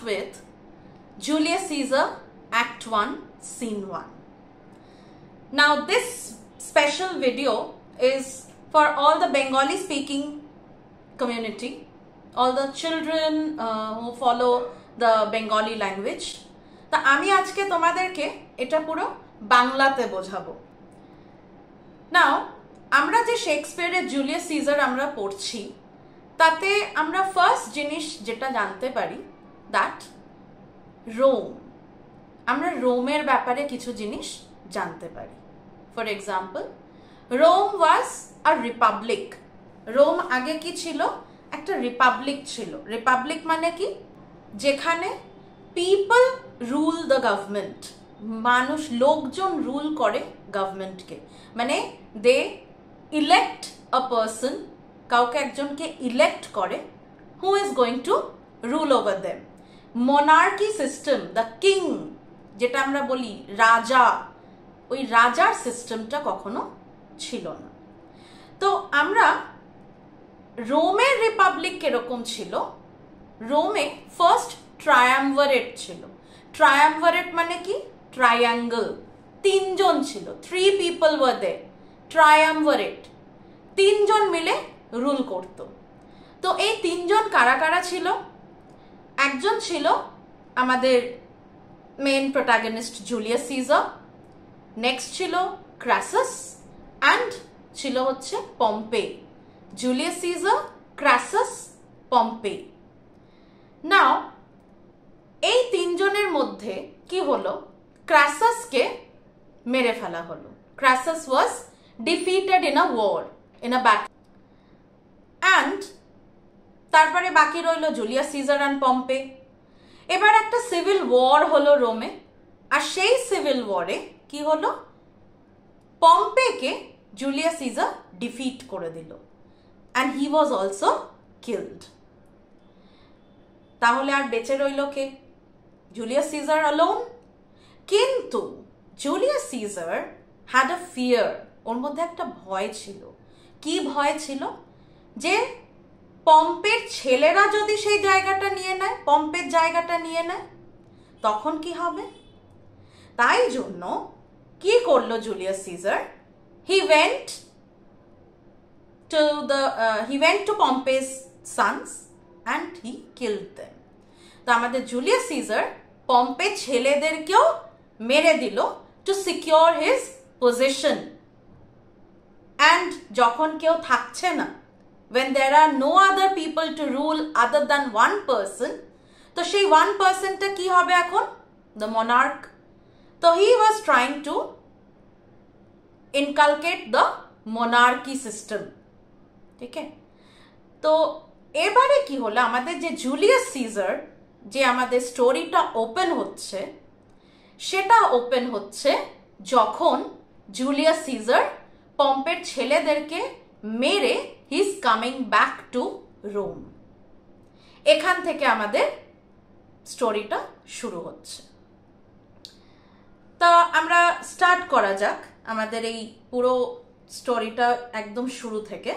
with Julius Caesar, Act 1, Scene 1. Now this special video is for all the Bengali speaking community, all the children who follow the Bengali language. তা আমি আজকে তোমাদেরকে এটা পুরো বাংলাতে বোঝাবো। নাও আমরা যে শেক্সপিয়ারের জুলিয়াস সিজার আমরা পড়ছি তাতে আমরা ফার্স্ট জিনিস যেটা জানতে পারি দ্যাট রোম, আমরা রোমের ব্যাপারে কিছু জিনিস জানতে পারি। For example, Rome was a republic. Rome আগে কি ছিল? একটা রিপাবলিক ছিল। রিপাবলিক মানে কি? যেখানে পিপল রুল দ্য গভর্নমেন্ট, মানুষ লোকজন রুল করে গভর্নমেন্টকে, মানে দে ইলেক্ট আ পার্সন, কাউকে একজনকে ইলেক্ট করে who is going to rule over them. Monarchy system, the king যেটা আমরা বলি রাজা, ওই রাজার সিস্টেমটা কখনো ছিল না। তো আমরা রোমের রিপাবলিক কিরকম ছিল? রোমে ফার্স্ট ট্রায়াম্ভারেট ছিল। ট্রায়াম্ভারেট মানে কি? ট্রায়াঙ্গল, তিনজন ছিল, 3 people were there, ট্রায়াম্ভারেট, তিনজন মিলে রুল করত। তো এই তিনজন কারা কারা ছিল? একজন ছিল আমাদের main protagonist Julius Caesar, next ছিল ক্রাসাস, অ্যান্ড ছিল হচ্ছে Pompey. Julius Caesar, Crassus, Pompey. Now এই তিনজনের মধ্যে কি হলো? ক্রাসাসকে মেরে ফেলা হলো। Crassus was defeated in a war, in a battle. And তারপরে বাকি রইল জুলিয়াস সিজার অ্যান্ড পম্পে। এবার একটা সিভিল ওয়ার হলো রোমে, আর সেই সিভিল ওয়ারে কি হলো? পম্পেকে জুলিয়াস সিজার ডিফিট করে দিল, and he was also killed. তাহলে আর বেঁচে রইল কে? Julius Caesar alone. কিন্তু Julius Caesar had a fear, ওর মধ্যে একটা ভয় ছিল। কি ভয় ছিল? যে পম্পের ছেলেরা যদি সেই জায়গাটা নিয়ে নেয়, পম্পের জায়গাটা নিয়ে নেয়, তখন কি হবে? তাই জন্য কি করলো Julius Caesar? He went to Pompey's sons and he killed them. তো আমাদের জুলিয়াস সিজার পম্পের ছেলেদেরকেও মেরে দিল to secure his position. And যখন কেউ থাকছে না, when there are no other people to rule other than one person, তো সেই one personটা কি হবে এখন? The monarch. তো he was trying to inculcate the monarchy system. ঠিক আছে? তো এবারে কি হলো? আমাদের যে জুলিয়াস সিজার, যে আমাদের স্টোরিটা ওপেন হচ্ছে, সেটা ওপেন হচ্ছে যখন জুলিয়াস সিজার পম্পের ছেলেদেরকে মেরে he is coming back to Rome. এখান থেকে আমাদের স্টোরিটা শুরু হচ্ছে। তা আমরা স্টার্ট করা যাক আমাদের এই পুরো স্টোরিটা একদম শুরু থেকে।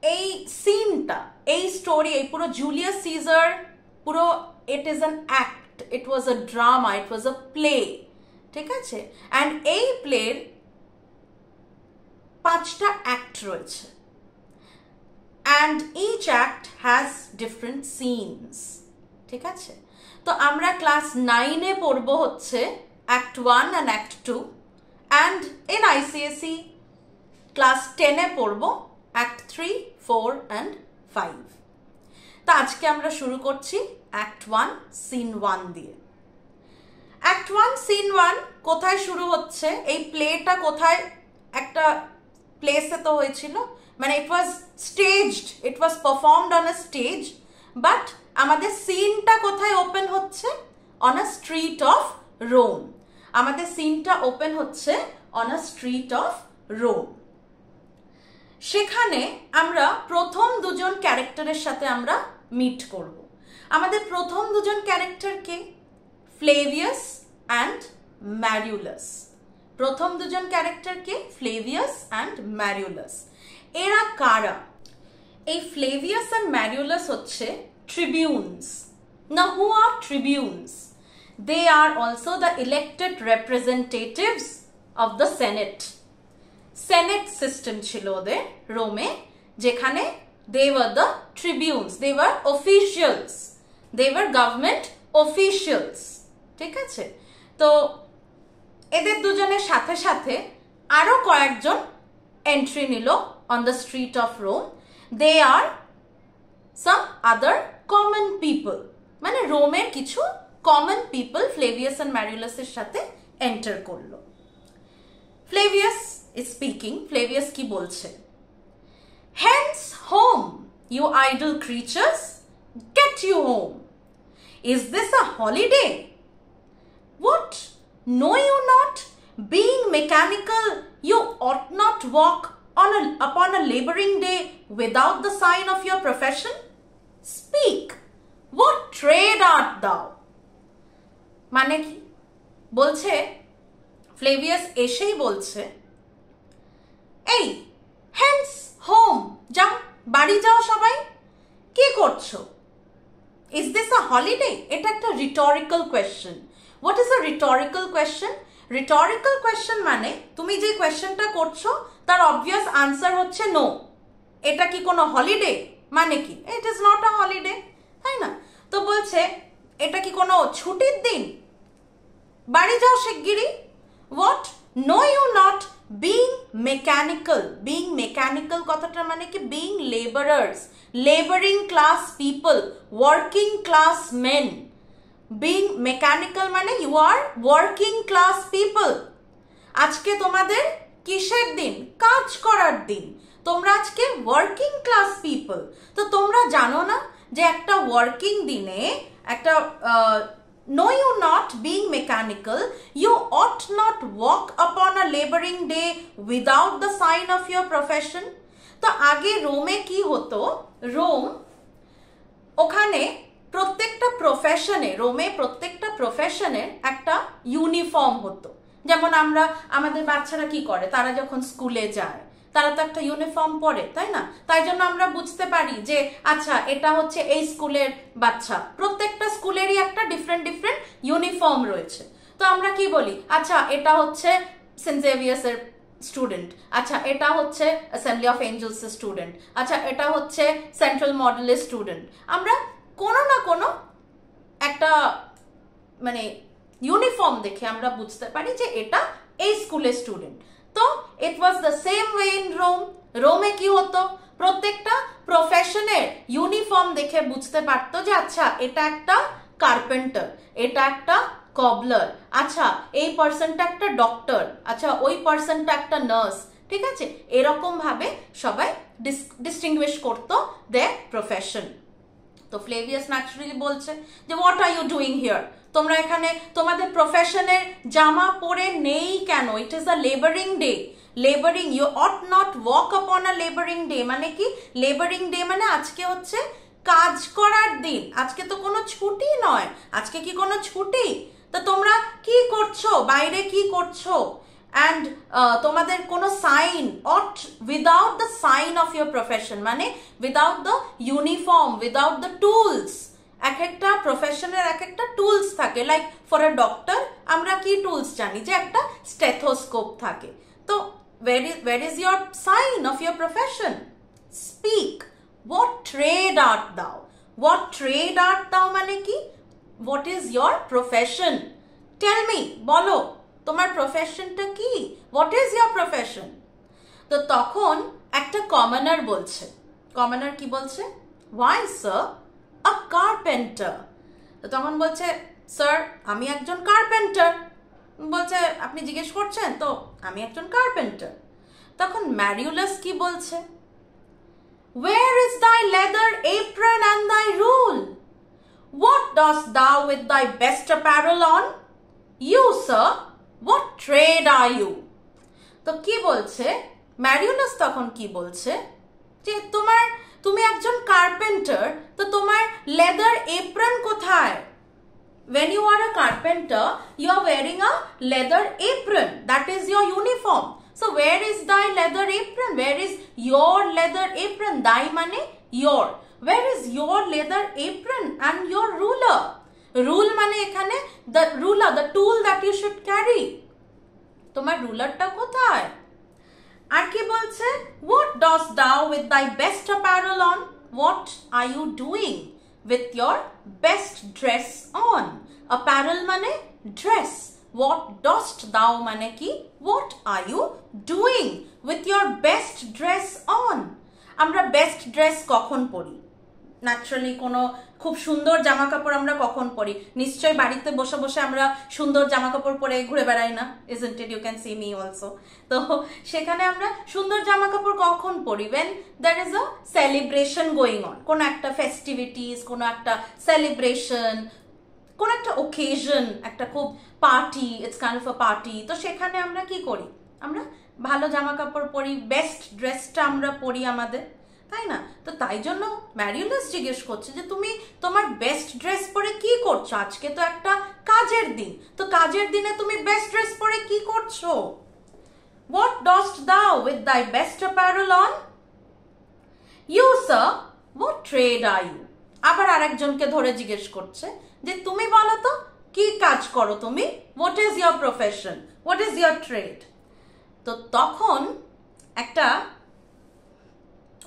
এই সিনটা, এই স্টোরি, এই পুরো জুলিয়াস সিজার পুরো, it is an act, it was a drama, it was a play. ঠিক আছে? অ্যান্ড এই প্লের 5টা অ্যাক্ট রয়েছে, and each act has different scenes. ঠিক আছে? তো আমরা ক্লাস 9-এ পড়বো হচ্ছে act 1 and act 2, and in ICSE class 10-এ পড়বো অ্যাক্ট 3, 4 অ্যান্ড 5। তা আজকে আমরা শুরু করছি অ্যাক্ট 1 সিন 1 দিয়ে। অ্যাক্ট 1 সিন 1 কোথায় শুরু হচ্ছে? এই প্লেটা কোথায়? একটা প্লেসে তো হয়েছিল, মানে it was staged, it was performed on a stage, but আমাদের সিনটা কোথায় ওপেন হচ্ছে? On a street of Rome. আমাদের সিনটা ওপেন হচ্ছে on a street of Rome. সেখানে আমরা প্রথম দুজন ক্যারেক্টারের সাথে আমরা মিট করব। আমাদের প্রথম দুজন ক্যারেক্টার কে? ফ্লেভিয়াস অ্যান্ড ম্যারিউলাস। প্রথম দুজন ক্যারেক্টার কে? ফ্লেভিয়াস অ্যান্ড ম্যারিউলাস। এরা কারা? এই ফ্লেভিয়াস অ্যান্ড ম্যারিউলাস হচ্ছে tribunes. Now who are tribunes? They are also the elected representatives of the Senate. Senate system chilo oদের রোমে, যেখানে they were the tribunes, they were officials, they were government officials. ঠিক আছে? তো এদের দুজনের সাথে সাথে আরো কয়েকজন এন্ট্রি নিল on the street of Rome. They are some other common people, মানে রোমের কিছু common people Flavius and Marullus এর সাথে এন্টার করলো. Flavius is speaking. Flavius কি বলছে? Hence home, you idle creatures, get you home. Is this a holiday? What? Know you not? Being mechanical, you ought not walk upon a laboring day without the sign of your profession? Speak. What trade art thou? মানে কি বলছে? ফ্লেভিয়াস এসেই বলছে, এই hence home, যাও, বাড়ি যাও সবাই। কি করছো? Is this a holiday? এটা একটা rhetorical question. What is a rhetorical question? Rhetorical question মানে তুমি যে কোয়েশ্চেনটা করছো তার অবভিয়াস আনসার হচ্ছে নো। এটা কি কোনো হলিডে? মানে কি? It is not a holiday, তাই না? তো বলছে এটা কি কোনো ছুটির দিন? বাড়ি যাও শিগগিরই। What? No you not being mechanical. Being mechanical কথাটা মানে কি? Being labourers, labouring class people, working class men. Being mechanical মানে you are working class people. আজকে তোমাদের কিসের দিন? কাজ করার দিন। তোমরা আজকে ওয়ার্কিং ক্লাস পিপল। তো তোমরা জানো না যে একটা ওয়ার্কিং দিনে একটা know you not being mechanical, you ought not walk upon a laboring day without the sign of your profession? তো আগে রোমে কি হতো? রোম ওখানে প্রত্যেকটা প্রফেশনে, রোমে প্রত্যেকটা প্রফেশনের একটা ইউনিফর্ম হতো। যেমন আমরা, আমাদের বাচ্চারা কি করে? তারা যখন স্কুলে যায় তারা তো একটা ইউনিফর্ম পরে, তাই না? তাই জন্য আমরা বুঝতে পারি যে আচ্ছা এটা হচ্ছে এই স্কুলের বাচ্চা। প্রত্যেকটা স্কুলেরই একটা ডিফারেন্ট ডিফারেন্ট ইউনিফর্ম রয়েছে। তো আমরা কি বলি? আচ্ছা এটা হচ্ছে সেন্ট জেভিয়ার্সের স্টুডেন্ট, আচ্ছা এটা হচ্ছে অ্যাসেম্বলি অফ এঞ্জেলসের স্টুডেন্ট, আচ্ছা এটা হচ্ছে সেন্ট্রাল মডেলের স্টুডেন্ট। আমরা কোনো না কোনো একটা মানে ইউনিফর্ম দেখে আমরা বুঝতে পারি যে এটা এই স্কুলের স্টুডেন্ট। তো it was the same way in Rome. রোমে কি হতো? প্রত্যেকটা প্রফেশনের ইউনিফর্ম দেখে বুঝতে পারতো যে আচ্ছা এটা একটা কার্পেন্টার, এটা একটা কবলার, আচ্ছা এই পার্সনটা একটা ডক্টর, আচ্ছা ওই পার্সনটা একটা নার্স। ঠিক আছে? এরকম ভাবে সবাই ডিস্টিংগুইশ করতো দেয়ার প্রফেশন। তো ফ্লেভিয়াস ন্যাচারালি বলছে যে what are you doing here? তোমরা এখানে তোমাদের প্রফেশনের জামা পরে নেই কেন? It is a labouring day. Labouring, you ought not walk upon a labouring day. মানে কি? লেবারিং ডে মানে আজকে হচ্ছে কাজ করার দিন, আজকে তো কোনো ছুটি নয়। আজকে কি কোনো ছুটি? তো তোমরা কি করছো? বাইরে কি করছো? and তোমাদের কোনো sign, ought without the sign of your profession, মানে without the uniform, without the tools. এক একটা প্রফেশনের এক একটা টুলস থাকে। লাইক ফর আ ডক্টর আমরা কি টুলস জানি? যে একটা স্টেথোস্কোপ থাকে। তো where is your sign of your profession? Speak. What trade art thou? What trade art thou মানে কি? What is your profession? Tell me, বলো তোমার প্রফেশনটা কি? What is your profession? তো তখন একটা কমনার বলছে। কমনার কি বলছে? Why sir, a carpenter. তো তখন বলছে স্যার আমি একজন কার্পেন্টার। বলছে আপনি জিজ্ঞেস করছেন তো আমি একজন কার্পেন্টার। তখন ম্যারিউলাস কি বলছে? Where is thy leather apron and thy rule? What dost thou with thy best apparel on? You sir, what trade are you? তো কি বলছে ম্যারিউলাস? তখন কি বলছে যে তুমি একজন কার্পেন্টার, তো তোমার লেদার এপ্রন কোথায়? When you are a carpenter, you are wearing a leather apron. That is your uniform. So where is thy leather apron? Where is your leather apron? Thy মানে your. where is your leather apron and your ruler? Rule মানে এখানে the ruler, the tool that you should carry. তোমার রুলারটা কোথায়? আর কি বলছে? What dost thou with thy best apparel on? What are you doing with your best dress on? Apparel মানে dress. What dost thou মানে কি? What are you doing with your best dress on? আমরা best dress কখন পরি? Naturally কোনো খুব সুন্দর জামা কাপড় আমরা কখন পরি? নিশ্চয়ই বাড়িতে বসে বসে আমরা সুন্দর জামা কাপড় পরে ঘুরে বেড়াই না? isn't it? You can see me also. তো সেখানে আমরা সুন্দর জামা কাপড় কখন পরি? when there is a celebration going on, কোনো একটা ফেস্টিভিটিস, কোনো একটা সেলিব্রেশন, কোন একটা ওকেশন, একটা খুব party, it's kind of a party. তো সেখানে আমরা কি করি? আমরা ভালো জামা কাপড় পরি, বেস্ট ড্রেসটা আমরা পরি আমাদের, তাই না? তো তাই জন্য ম্যারিউলাস জিজ্ঞেস করছে যে তুমি তোমার বেস্ট ড্রেস পরে কি করছো? আজকে তো একটা কাজের দিন, তো কাজের দিনে তুমি বেস্ট ড্রেস পরে কি করছো? What dost thou with thy best apparel on? You sir, what trade are you? আবার আরেকজনকে ধরে জিজ্ঞেস করছে যে তুমি বলো তো কি কাজ করো তুমি? What is your profession? What is your trade? তো তখন একটা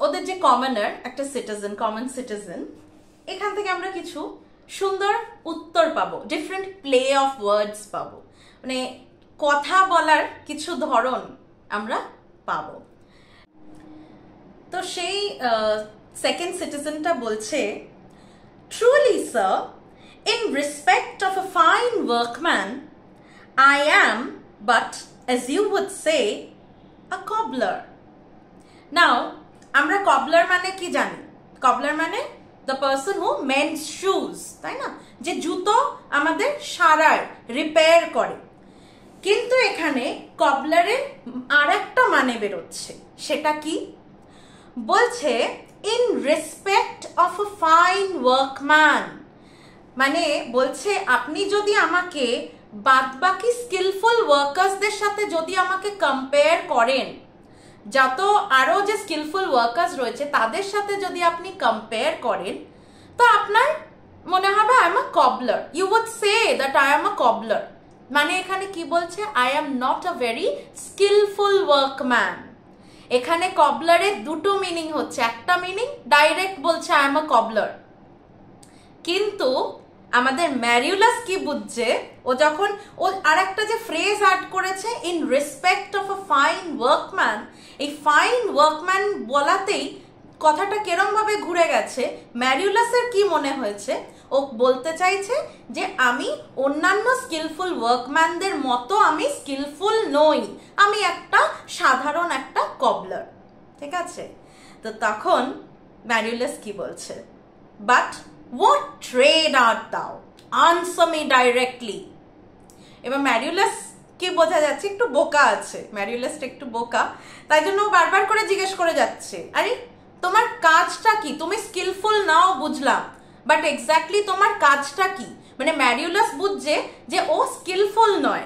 ওদের যে কমনার, একটা সিটিজেন, কমন সিটিজেন, এখান থেকে আমরা কিছু সুন্দর উত্তর পাবো, ডিফারেন্ট প্লে অফ ওয়ার্ডস পাবো, মানে কথা বলার কিছু ধরন আমরা পাবো। তো সেই সেকেন্ড সিটিজেনটা বলছে, Truly, sir, in respect of a fine workman, I am but, as you would say, a cobbler. Now, আমরা cobbler মানে কি জানি? Cobbler মানে the person who mends shoes, তাই না? যে জুতো আমাদের সারায়, রিপেয়ার করে। কিন্তু এখানে কবলারের আরেকটা মানে বেরোচ্ছে, সেটা কি? বলছে in respect of a fine workman, মানে বলছে আপনি যদি আমাকে বাদবাকি স্কিলফুল ওয়ার্কার্সদের সাথে যদি আমাকে কম্পেয়ার করেন, যত আরো যে স্কিলফুল ওয়ার্কার্স রয়েছে তাদের সাথে যদি আপনি কম্পেয়ার করেন, তো আপনার মনে হবে I am a cobbler, you would say that I am a cobbler. মানে এখানে কি বলছে? I am not a very skillful workman. এখানে কবলারের দুটো মিনিং হচ্ছে, একটা মিনিং ডাইরেক্ট বলছে আই এম আ কবলার, কিন্তু আমাদের ম্যারিউলাস কি বুঝছে? ও যখন ও আরেকটা যে ফ্রেজ অ্যাড করেছে in respect of a fine workman, এই ফাইন ওয়ার্কম্যান বলাতেই কথাটা কেরম ভাবে ঘুরে গেছে, ম্যারিউলাসের কি মনে হয়েছে? ও বলতে চাইছে যে আমি অন্যান্য স্কিলফুল ওয়ার্কম্যানদের মতো আমি স্কিলফুল নই, আমি একটা সাধারণ একটা কবলার, ঠিক আছে? তো তখন ম্যারিউলাস কি বলছে? But what trade art thou? Answer me directly. এবার ম্যারিউলাস কি বোঝা যাচ্ছে একটু বোকা আছে, ম্যারিউলাসটা একটু বোকা, তাই জন্য বারবার করে জিজ্ঞেস করে যাচ্ছে, আরে তোমার কাজটা কি? তুমি স্কিলফুল নাও বুঝলাম, বাট এক্স্যাক্টলি তোমার কাজটা কি? মানে ম্যারিউলাস বুঝছে যে ও স্কিলফুল নয়,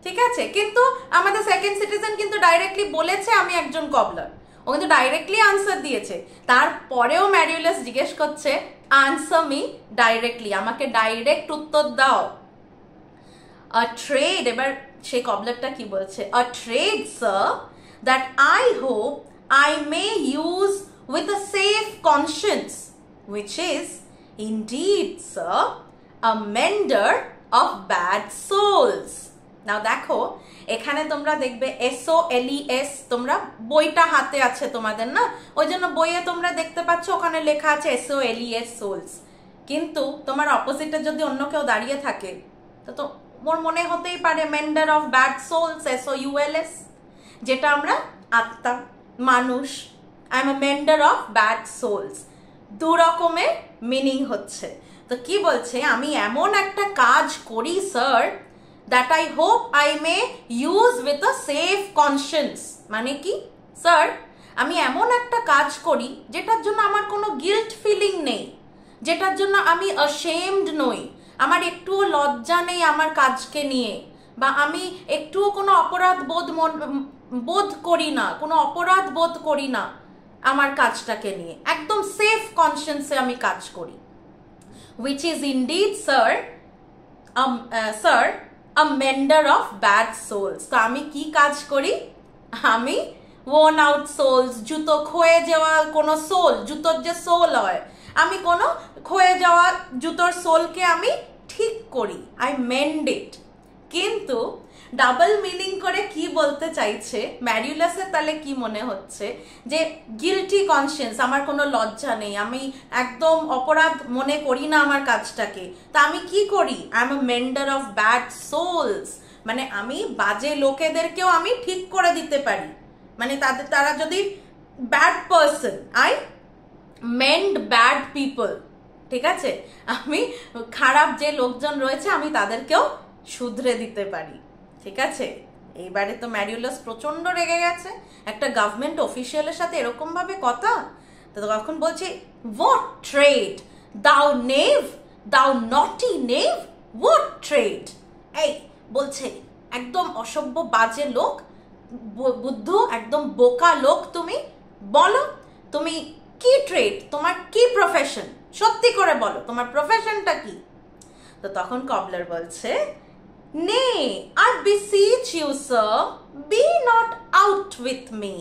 ঠিক আছে, কিন্তু আমাদের সেকেন্ড সিটিজেন কিন্তু ডাইরেক্টলি বলেছে আমি একজন কবলার, ও কিন্তু ডাইরেক্টলি আনসার দিয়েছে। তারপরেও ম্যারিউলাস জিজ্ঞেস করছে আনসার মি ডাইরেক্টলি, আমাকে ডাইরেক্ট উত্তর দাও। আ ট্রেড, এবার সেই কবলারটা কি বলছে? A trade sir that I hope I may use with a safe conscience, which is indeed sir a mender of bad souls. নাও দেখো এখানে তোমরা দেখবে SOLES, তোমরা বইটা হাতে আছে তোমাদের না, ওই জন্য বইয়ে তোমরা দেখতে পাচ্ছ ওখানে লেখা আছে SOLES সোলস, কিন্তু তোমার অপোজিটে যদি অন্য কেউ দাঁড়িয়ে থাকে তো মোর মনে হতেই পারে mender of bad souls, SOULS, যেটা আমরা আত্মা, মানুষ, I am a mender of bad souls, দু রকমের মিনিং হচ্ছে। তো কি বলছে? আমি এমন একটা কাজ করি sir that I hope I may use with a safe conscience, মানে কি স্যার আমি এমন একটা কাজ করি যেটার জন্য আমার কোনো গিল্ট ফিলিং নেই, যেটার জন্য আমি ashamed নই, আমার একটুও লজ্জা নেই আমার কাজকে নিয়ে, বা আমি একটুও কোনো অপরাধ বোধ করি না, কোনো অপরাধ বোধ করি না, আমার কাজটাকে নিয়ে, একদম সেফ কনসিয়েন্সে আমি কাজ করি। which is indeed sir a mender of bad souls। তো আমি কি কাজ করি? আমি worn out souls, জুতো ক্ষয়ে যাওয়া কোনো সোল, জুতোর যে সোল হয়, আমি কোনো ক্ষয়ে যাওয়া জুতোর সোলকে আমি ঠিক করি, আই মেন্ড ইট। কিন্তু ডাবল মিনিং করে কি বলতে চাইছে ম্যারিউলাসের তাহলে কি মনে হচ্ছে যে গিলটি কনসিয়েন্স, আমার কোনো লজ্জা নেই, আমি একদম অপরাধ মনে করি না আমার কাজটাকে, তা আমি কি করি? I am a mender of bad souls, মানে আমি বাজে লোকেদেরকেও আমি ঠিক করে দিতে পারি, মানে তারা যদি bad person, I mend bad people, ঠিক আছে, আমি খারাপ যে লোকজন রয়েছে আমি তাদেরকেও শুধরে দিতে পারি, ঠিক আছে। এইবারে তো ম্যারিউলাস প্রচন্ড রেগে গেছে, একটা গভর্নমেন্ট অফিসিয়ালের সাথে এরকম ভাবে কথা। তো তখন বলছে হোয়াট ট্রেড দাও নেভ, দাও নটি নেভ, হোয়াট ট্রেড। এই বলছে একদম অসভ্য বাজে লোক, বুদ্ধ একদম বোকা লোক, তুমি বলো তুমি কি ট্রেড, তোমার কি প্রফেশন, সত্যি করে বলো তোমার প্রফেশনটা কি। তো তখন কবলার বলছে Nay, I beseech you, sir, be not out with me.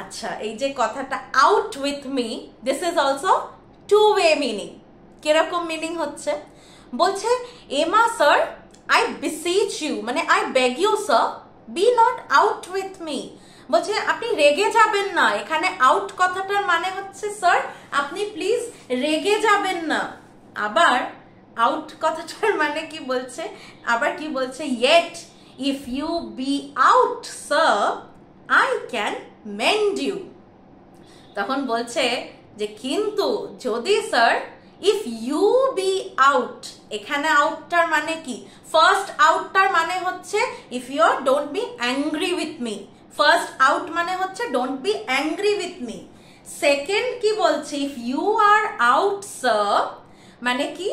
আচ্ছা, এই যে কথাটা out with me, this is also two-way meaning. কিরকম মিনিং হচ্ছে? বলছে এমা স্যার, I beseech you, মানে I beg you, sir, be not out with me. বলছে আপনি রেগে যাবেন না, এখানে আউট কথাটার মানে হচ্ছে স্যার আপনি প্লিজ রেগে যাবেন না। আবার আউট কথাটার মানে কি বলছে, আবার কি বলছে, yet if you be out sir I can mend you। তখন বলছে যে কিন্তু যদি sir if you be out, এখানে আউটটার মানে কি, ফার্স্ট আউটটার মানে হচ্ছে if you don't be angry with me, first out মানে হচ্ছে don't be angry with me। Second কি বলছে if you are out sir, মানে কি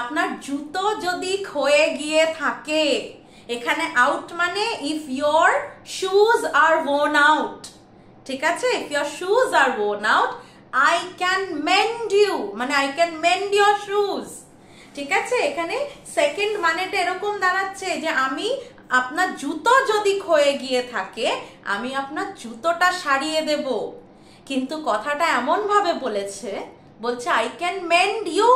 আপনার জুতো যদি ক্ষয়ে গিয়ে থাকে, এখানে আউট মানে if your shoes are worn out, ঠিক আছে, if your shoes are worn out I can mend you, মানে I can mend your shoes, ঠিক আছে। এখানে সেকেন্ড মানেটা এরকম দাঁড়াচ্ছে যে আমি আপনার জুতো যদি ক্ষয়ে গিয়ে থাকে আমি আপনার জুতোটা সারিয়ে দেব, কিন্তু কথাটা এমন ভাবে বলেছে, বলছে আই ক্যান মেন্ড ইউ,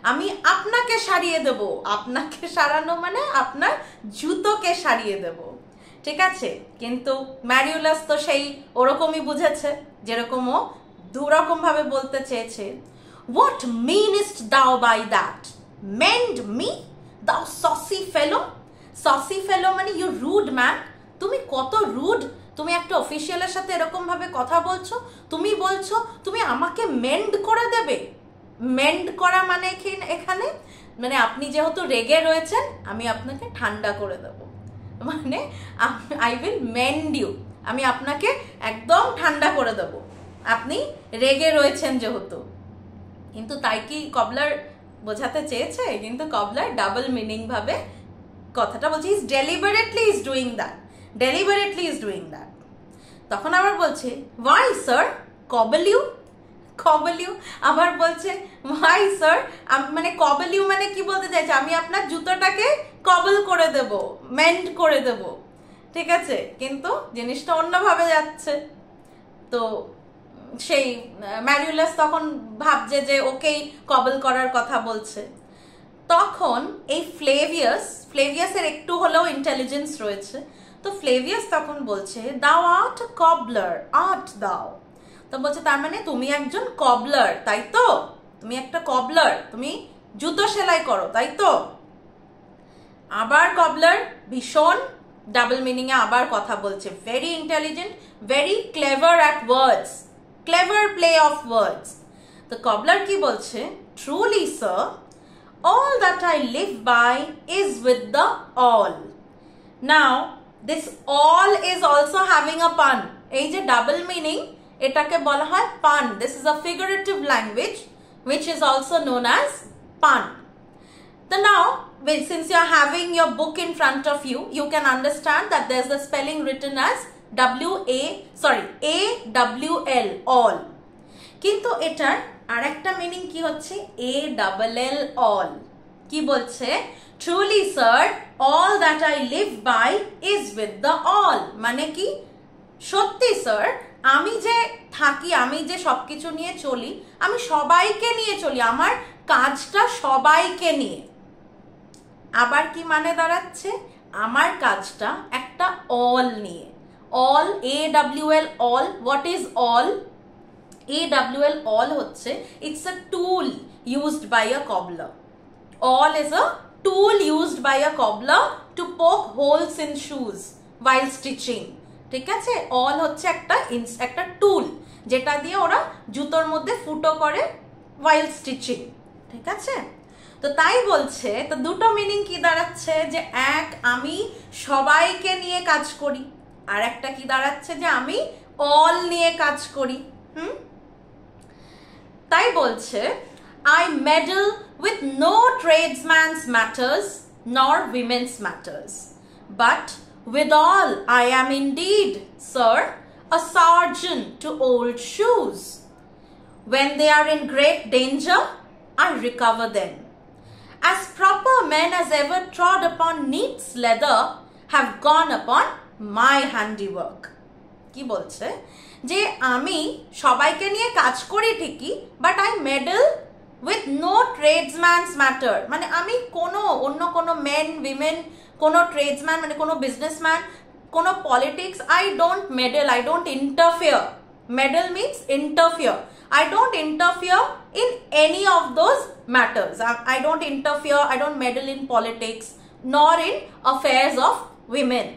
আমি আপনাকে সারিয়ে দেব, আপনাকে সারানো মানে আপনার জুতোকে সারিয়ে দেব, ঠিক আছে। কিন্তু ম্যারিউলাস তো সেই ওরকমই বুঝেছে, যেরকম ও দুরকম ভাবে বলতে চেয়েছে। হোয়াট মিনস্ট দাও বাই দ্যাট, মেন্ড মি দাও সসি ফেলো, সসি ফেলো মানে ইউ রুড ম্যান, তুমি কত রুড, তুমি একটা অফিসিয়ালের সাথে এরকম ভাবে কথা বলছো, তুমি বলছো তুমি আমাকে মেন্ড করে দেবে। মেন্ড করা মানে এখানে মানে আপনি যেহেতু রেগে রয়েছেন আমি আপনাকে ঠান্ডা করে দেব, মানে আই উইল মেন্ড ইউ, আমি আপনাকে একদম ঠান্ডা করে দেব, আপনি রেগে রয়েছেন যেহেতু। কিন্তু তাই কি কবলার বোঝাতে চেয়েছে? কিন্তু কবলার ডাবল মিনিং ভাবে কথাটা বলছে, is deliberately is doing that, deliberately is doing that. তখন আবার বলছে ওয়াই স্যার কবল ইউ, কবল ইউ, আবার বলছে ওয়াই স্যার, মানে কবল ইউ মানে কি বলতে চাইছে, আমি আপনার জুতোটাকে কবল করে দেব, মেন্ড করে দেব, ঠিক আছে, কিন্তু জিনিসটা অন্যভাবে যাচ্ছে। তো সেই ম্যারিউলাস তখন ভাবছে যে ওকেই কবল করার কথা বলছে। তখন এই ফ্লেভিয়াসের একটু হলেও ইন্টেলিজেন্স রয়েছে, তো ফ্লেভিয়াস তখন বলছে দাও আর্ট কবলার, আর্ট দাও, তো বলছে তার মানে তুমি একজন কবলার তাই তো, তুমি একটা কবলার, তুমি জুতো সেলাই করো তাই তো। আবার কবলার ভীষণ ডাবল মিনিং এ আবার কথা বলছে, very intelligent, very clever at words, clever play of words. তো কবলার কি বলছে, truly sir all that I live by is with the all. Now this all is also having a pun, এই যে double meaning এটাকে বলা হয় pun, this is a figurative language which is also known as pun. So now since you are having your book in front of you, you can understand that there's the spelling written as AWL, all. কিন্তু এটার আরেকটা meaning কি হচ্ছে ALL, all. কি বলছে? Truly sir, all that I live by is with the all. মানে কি? সত্যি স্যার, আমি যে থাকি, আমি যে সবকিছু নিয়ে চলি, আমি সবাইকে নিয়ে চলি, আমার কাজটা সবাইকে নিয়ে। আবার কি মানে দাঁড়াচ্ছে? আমার কাজটা একটা অল নিয়ে। All, AWL, all. What is all? AWL, all হচ্ছে it's a tool used by a cobbler. All is a tool used by a cobbler to poke holes in shoes while stitching. ঠিক আছে? All হচ্ছে একটা টুল যেটা দিয়ে ওরা জুতোর মধ্যে ফুটো করে while stitching. ঠিক আছে? তো তাই বলছে, তো দুটো মিনিং কি দাঁড়াচ্ছে? যে এক, আমি সবাইকে নিয়ে কাজ করি, আর একটা কি দাঁড়াচ্ছে? যে আমি অল নিয়ে কাজ করি। তাই বলছে, I meddle with no tradesman's matters nor women's matters, but with all I am indeed, sir, a sergeant to old shoes. When they are in great danger, I recover them. As proper men as ever trod upon neat's leather have gone upon my handiwork. কি বলছে? যে আমি সবাইকে নিয়ে কাজ করি ঠিকই, but I meddle with no tradesman's matter. মানে আমি অন্য কোনো মেন, উইমেন, কোনো ট্রেডসম্যান মানে কোনো বিজনেসম্যান, কোনো politics, I don't medal, I don't interfere. Medal means interfere. I don't interfere in any of those matters. I don't interfere, I don't meddle in politics nor in affairs of women.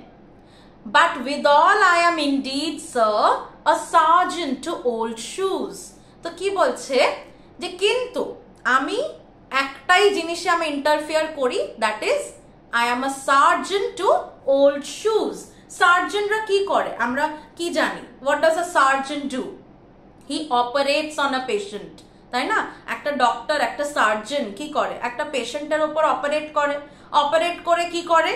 But withal I am indeed, sir, a sergeant to old shoes. তো কি বলছে? যে কিন্তু আমি একটাই জিনিসে আমি interfere করি, that is I am a sergeant to old shoes. সার্জনরা কি করে আমরা কি জানি? What does a sergeant do? He operates on a patient. তাই না? একটা ডক্টর, একটা সার্জন কি করে? একটা পেশেন্টের উপর অপারেট করে কি করে?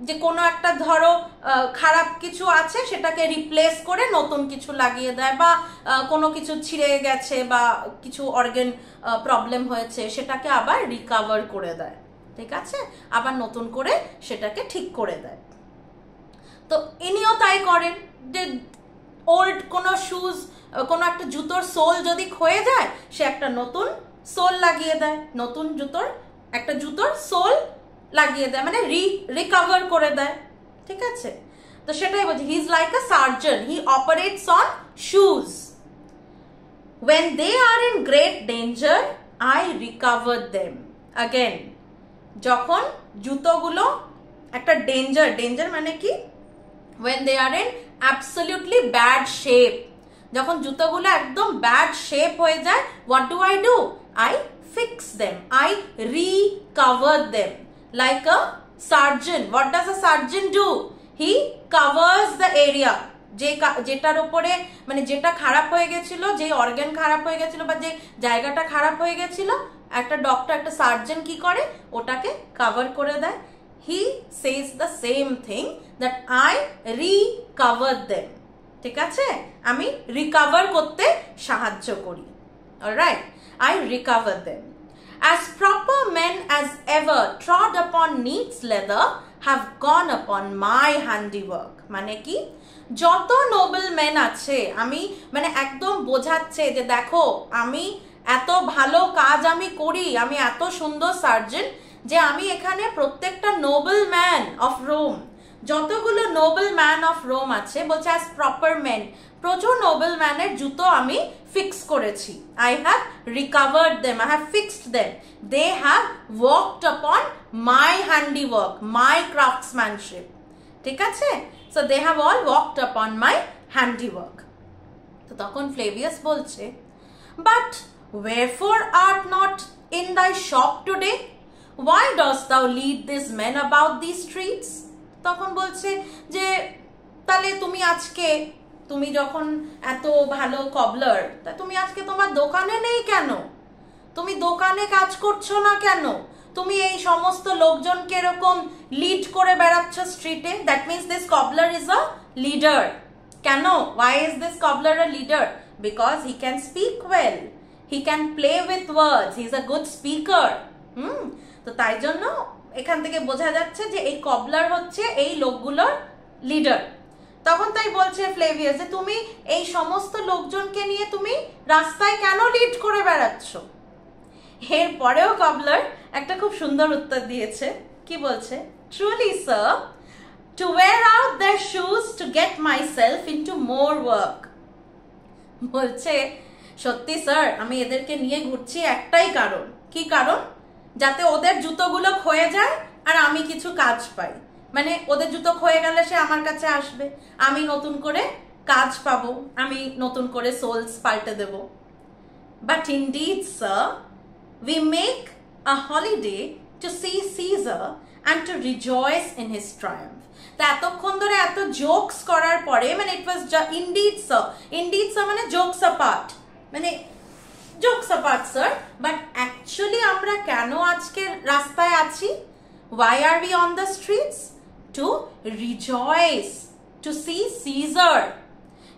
যে কোনো একটা ধরো খারাপ কিছু আছে সেটাকে রিপ্লেস করে নতুন কিছু লাগিয়ে দেয়, বা কোনো কিছু ছিঁড়ে গেছে বা কিছু অর্গান প্রবলেম হয়েছে সেটাকে আবার রিকভার করে দেয়। ঠিক আছে? আবার নতুন করে সেটাকে ঠিক করে দেয়। তো ইনিও তাই করেন, যে ওল্ড কোনো শুজ, কোনো একটা জুতোর সোল যদি ক্ষয়ে যায়, সে একটা নতুন সোল লাগিয়ে দেয়, নতুন একটা জুতোর সোল লাগিয়ে দেয়, মানে রিকভার করে দেয়। ঠিক আছে? তো সেটাই বলছি, he is like a surgeon, he operates on shoes. When they are in great danger, I recover them. Again, যখন জুতোগুলো একটা ডেঞ্জার মানে কি? When they are in absolutely bad shape, যখন জুতোগুলো একদম ব্যাড শেপ হয়ে যায়, what do? I fix them, I recover them. Like a surgeon, what does a surgeon do? He covers the area. যেটার উপরে মানে যেটা খারাপ হয়ে গেছিল, যে অর্গান খারাপ হয়ে গেছিল বা যে জায়গাটা খারাপ হয়ে গেছিল, একটা ডক্টর, একটা সার্জন কি করে? ওটাকে কভার করে দেয়। He says the same thing, that I recover them. ঠিক আছে? আমি রিকভার করতে সাহায্য করি। Alright, I recover them. As proper men as ever trod upon neat's leather have gone upon my handiwork. মানে কি? যত নোবেল মেন আছে, আমি মানে একদম বোঝাচ্ছে যে দেখো আমি এত ভালো কাজ আমি করি, আমি এত সুন্দর সার্জন, যে আমি এখানে প্রত্যেকটা নোবেল ম্যান অফ রোম, যতগুলো নোবেল ম্যান অফ রোম আছে, বলছে অ্যাজ প্রপার মেন, প্রচুর নোবেল ম্যানের জুতো আমি ফিক্স করেছি। I have recovered them, I have fixed them. They have walked upon my handiwork, my craftsmanship. ঠিক আছে? So they have all walked upon my handiwork. তো তখন ফ্লেভিয়াস বলছে, but wherefore art not in thy shop today? Why dost thou lead these men about these streets? তখন বলছে যে তাহলে তুমি যখন এত ভালো কবলার, তা তুমি আজকে তোমার দোকানে নেই কেন? তুমি দোকানে কাজ করছো না কেন? তুমি এই সমস্ত লোকজনকে এরকম লিড করে বেড়াচ্ছ স্ট্রিটে, that means this cobbler is a leader. কেন? Why is this cobbler a leader? Because he can speak well, he can play with words, he is a good speaker. তো তাই জন্য এখান থেকে বোঝা যাচ্ছে যে এই কবলার হচ্ছে এই লোকগুলোর লিডার। তখন তাই বলছে ফ্লেভিয়াস যে তুমি এই সমস্ত লোকজনকে নিয়ে তুমি রাস্তায় কেন লিড করে বেড়াচ্ছ? এর পরেও কবলার একটা খুব সুন্দর উত্তর দিয়েছে। কি বলছে? Truly sir, to wear out their shoes to get myself into more work. বলছে সত্যি স্যার, আমি এদেরকে নিয়ে ঘুরছি একটাই কারণ। কি কারণ? যাতে ওদের জুতোগুলো ক্ষয়ে যায় আর আমি কিছু কাজ পাই। মানে ওদের জুতো ক্ষয়ে গেলে সে আমার কাছে আসবে, আমি নতুন করে কাজ পাবো, আমি নতুন করে সোলস পাল্টে দেব। But indeed sir, we make a holiday to see Caesar and to rejoice in his triumph. তা এতক্ষণ ধরে এত জোকস করার পরে, মানে it was indeed sir, indeed sir মানে জোকস অ্যাপার্ট, মানে jokes apart sir, but actually আমরা কেন আজকে রাস্তায় আছি? Why are we on the streets? To rejoice, to see Caesar.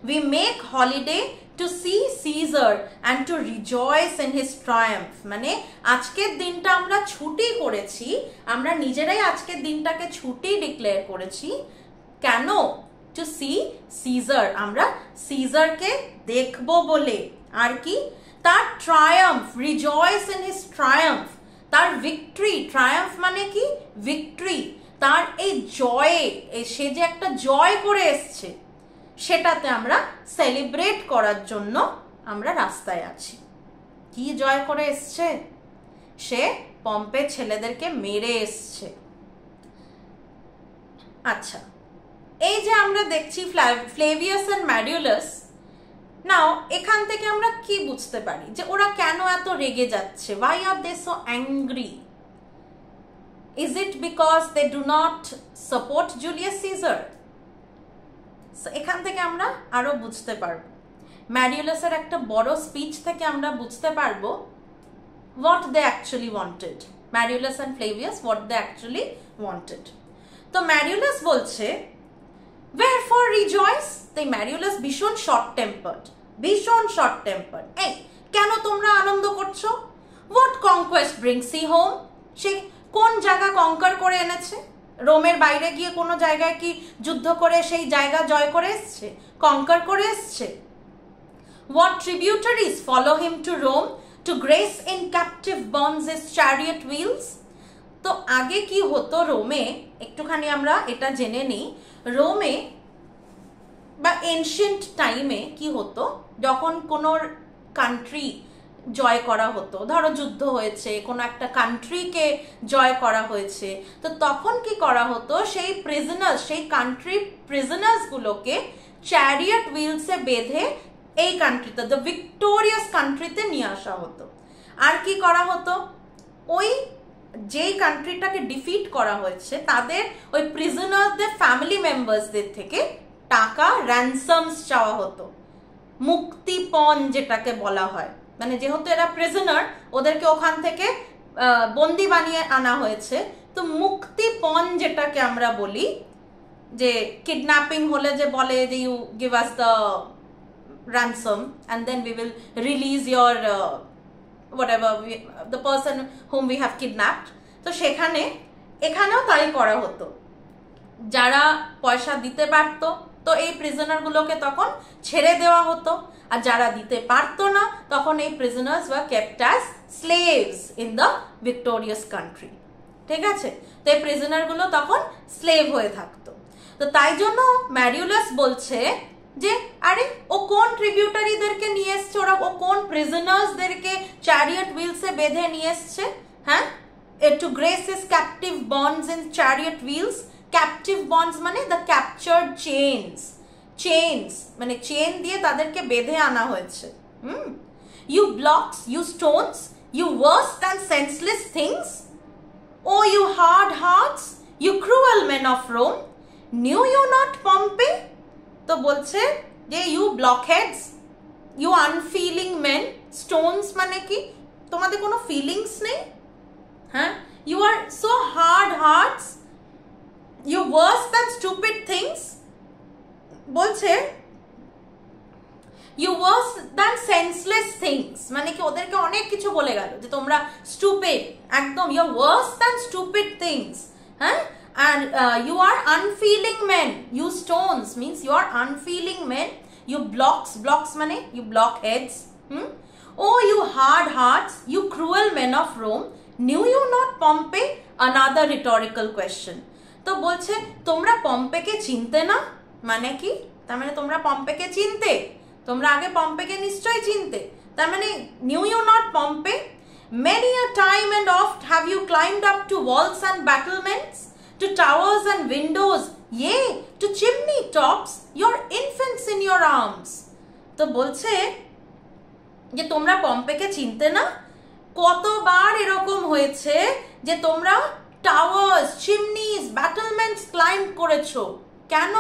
We make holiday to see Caesar and to rejoice in his triumph. মানে আজকের দিনটা আমরা ছুটি করেছি, আমরা নিজেরাই আজকের দিনটাকে ছুটি ডিক্লেয়ার করেছি। কেন? টু সি সিজার, আমরা সিজারকে দেখব বলে। আর কি? তার Triumf, rejoice in his Triumf, তার ভিক্টরি। ট্রায়াম্ফ মানে কি? ভিক্টরি। তার এই জয়ে, সে যে একটা জয় করে এসছে, সেটাতে আমরা সেলিব্রেট করার জন্য আমরা রাস্তায় আছি। কি জয় করে এসছে? সে পম্পে ছেলেদেরকে মেরে এসছে। আচ্ছা, এই যে আমরা দেখছি ফ্লেভিয়াস এন্ড ম্যাডিউলাস, নাও এখান থেকে আমরা কি বুঝতে পারি যে ওরা কেন এত রেগে যাচ্ছে? Why are they so angry? Is it because they do not support Julius Caesar? এখান থেকে আমরা আরো বুঝতে পারবো, ম্যাডিউলাসের একটা বড় স্পিচ থেকে আমরা বুঝতে পারবো what they actually wanted. ম্যাডিউলাস and Flavius, what they actually wanted. তো ম্যাডিউলাস বলছে wherefore rejoice? তাই ম্যাডিউলাস ভীষণ শর্ট টেম্পার্ড, ভীষণ শর্ট টেম্পার্ড। এই কেন তোমরা আনন্দ করছো? what conquest brings he home? সে কোন জায়গা কঙ্কার করে এনেছে? রোমের বাইরে গিয়ে কোনো জায়গায় কি যুদ্ধ করে সেই জায়গা জয় করে এসছে, কঙ্কার করে এসছে? what tributaries follow him to Rome to grace in captive bonds his chariot wheels? তো আগে কি হতো রোমে, একটুখানি আমরা এটা জেনে নিই। রোমে বা এনশিয়েন্ট টাইমে কি হতো, যখন কোনো কান্ট্রি জয় করা হতো, ধরো যুদ্ধ হয়েছে, কোনো একটা কান্ট্রিকে জয় করা হয়েছে, তো তখন কি করা হতো, সেই প্রিজনার্স, সেই কান্ট্রি প্রিজনার্স গুলোকে চ্যারিয়ট হুইলসে বেঁধে এই কান্ট্রিতে, দ্য ভিক্টোরিয়াস কান্ট্রিতে নিয়ে আসা হতো। আর কি করা হতো, ওই যেই কান্ট্রিটাকে ডিফিট করা হয়েছে তাদের ওই প্রিজনারদের ফ্যামিলি মেম্বার্সদের থেকে টাকা র্যানসামস চাওয়া হতো, মুক্তিপণ যেটাকে বলা হয়। মানে যেহেতু এরা প্রিজনার, ওদেরকে ওখান থেকে বন্দি বানিয়ে আনা হয়েছে, তো মুক্তিপণ যেটাকে আমরা বলি, যে কিডন্যাপিং হলে যে বলে যে you give us the ransom and then we will release your whatever the person whom we have kidnapped. তো সেখানে এখানেও তাই করা হতো, যারা পয়সা দিতে পারতো তো এই প্রিজনার গুলোকে তখন ছেড়ে দেওয়া হতো, আর যারা দিতে পারতো না তখন এই prisoners were kept as slaves in the victorious country. ঠিক আছে? তো এই প্রিজনার গুলো তখন স্লেভ হয়ে থাকতো। তো তাই জন্য ম্যাডিউলাস বলছে যে আরে ও কোন ট্রিবিউটারিদেরকে নিয়ে এসছে, ওরা ও কোন প্রিজনার্সদেরকে চ্যারিয়ট হুইলসে বেঁধে নিয়ে এসছে? হ্যাঁ, to grace his captive bonds in chariot wheels. Captive bonds মানে দ্য ক্যাপচার্ড চেইনস, চেইনস মানে চেইন দিয়ে তাদেরকে বেঁধে আনা হয়েছে। You blocks, you stones, you worse than senseless things, O you hard hearts, you cruel men of Rome, knew you not Pompey? তো বলছে যে you blockheads, you unfeeling men. Stones মানে কি? তোমাদের কোনো ফিলিংস নেই। হ্যাঁ, You are so hard hearts. You worse than stupid things. বলছে you worse than senseless things. মানে কি ওদেরকে অনেক কিছু বলে গেল যে তোমরা stupid, একদম you are worse than stupid things. হ্যাঁ, and you are unfeeling men. You stones means you are unfeeling men. You blocks মানে you blockheads. Oh, you hard hearts, you cruel men of Rome, knew you not Pompey? Another rhetorical question. তো বলছে তোমরা পম্পেকে চিনতে না, মানে কি? তার মানে তোমরা পম্পেকে চিনতে, তোমরা আগে পম্পেকে নিশ্চয়ই চিনতে, তার মানে knew you not Pompey? Many a time and oft have you climbed up to walls and battlements, to towers and windows, yea, to chimney tops, your infants in your arms. তো বলছে যে তোমরা পম্পেকে চিনতে না, কতবার এরকম হয়েছে যে তোমরা টাওয়ার্স, চিমনিজ, ব্যাটলমেন্টস ক্লাইম্ব করেছো। কেন?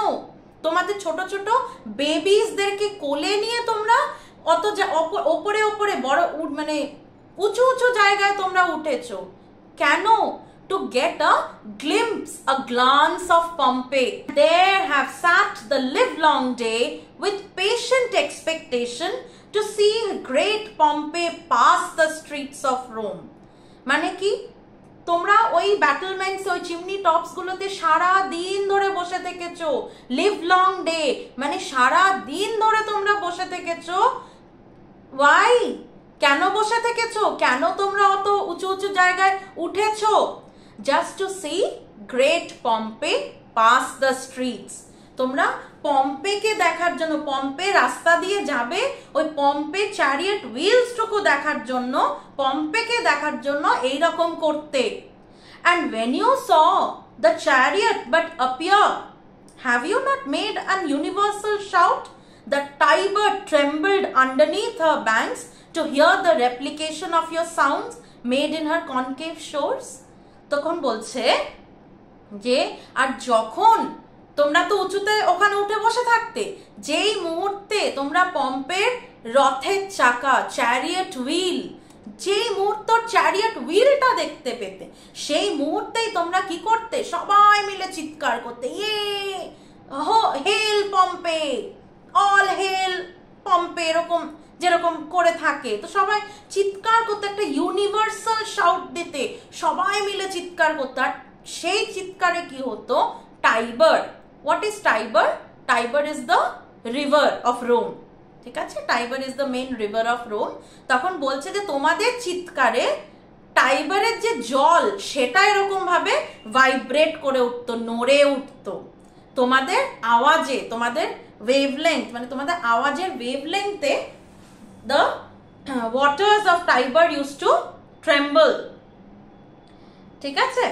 তোমাদের ছোট ছোট বেবিজদেরকে কোলে নিয়ে তোমরা অত ওপরে ওপরে বড় মানে উঁচু উঁচু জায়গায় তোমরা উঠেছো। কেন? To get a glimpse, a glance of Pompey. There have sat the livelong day with patient expectation to see great Pompey pass the streets of Rome. মানে কি? তোমরা ওই ব্যাটলমেন্টস, ওই চিমনি টপস গুলোতে সারা দিন ধরে বসে থেকেছো। লিভ লং ডে মানে সারা দিন ধরে তোমরা বসে থেকেছো। ওয়াই? কেন বসে থেকেছো? কেন তোমরা অত উঁচু উঁচু জায়গায় উঠেছো? Just to see great Pompey pass the streets. তোমরা পম্পেকে দেখার জন্য, পম্পে রাস্তা দিয়ে যাবে, ওই পম্পে চ্যারিয়েট হুইলস টুকু দেখার জন্য, পম্পেকে দেখার জন্য এইরকম করতে। And when you saw the chariot but appear, have you not made an universal shout? The Tiber trembled underneath her banks to hear the replication of your sounds made in her concave shores. তখন বলছে যে আর যখন তোমরা তো উঁচুতে ওখানে উঠে বসে থাকতে, যেই মুহূর্তে তোমরা পম্পের রথের চাকা, চ্যারিয়েট হুইল, যেই মুহূর্ত চ্যারিয়েট হুইলটা দেখতে পেতে, সেই মুহূর্তেই তোমরা কি করতে? সবাই মিলে চিৎকার করতে, ইয়ে হেল পম্পে, অল হেল পম্পে, এরকম যেরকম করে থাকে। তো সবাই চিৎকার করতে, একটা ইউনিভার্সাল শাউট দিতে, সবাই মিলে চিৎকার করতে। আর সেই চিৎকারে কি হতো? Tiber. What is Tiber? Tiber is the river of Rome. ঠিক আছে, Tiber is the main river of Rome. তখন বলছে যে তোমাদের চিৎকারে টাইবারের যে জল সেটা এরকম ভাবে ভাইব্রেট করে উঠতো, নড়ে উঠতো। তোমাদের আওয়াজে, তোমাদের ওয়েভলেংথ মানে তোমাদের আওয়াজের ওয়েভলেংথে the waters of Tiber used to tremble. ঠিক আছে?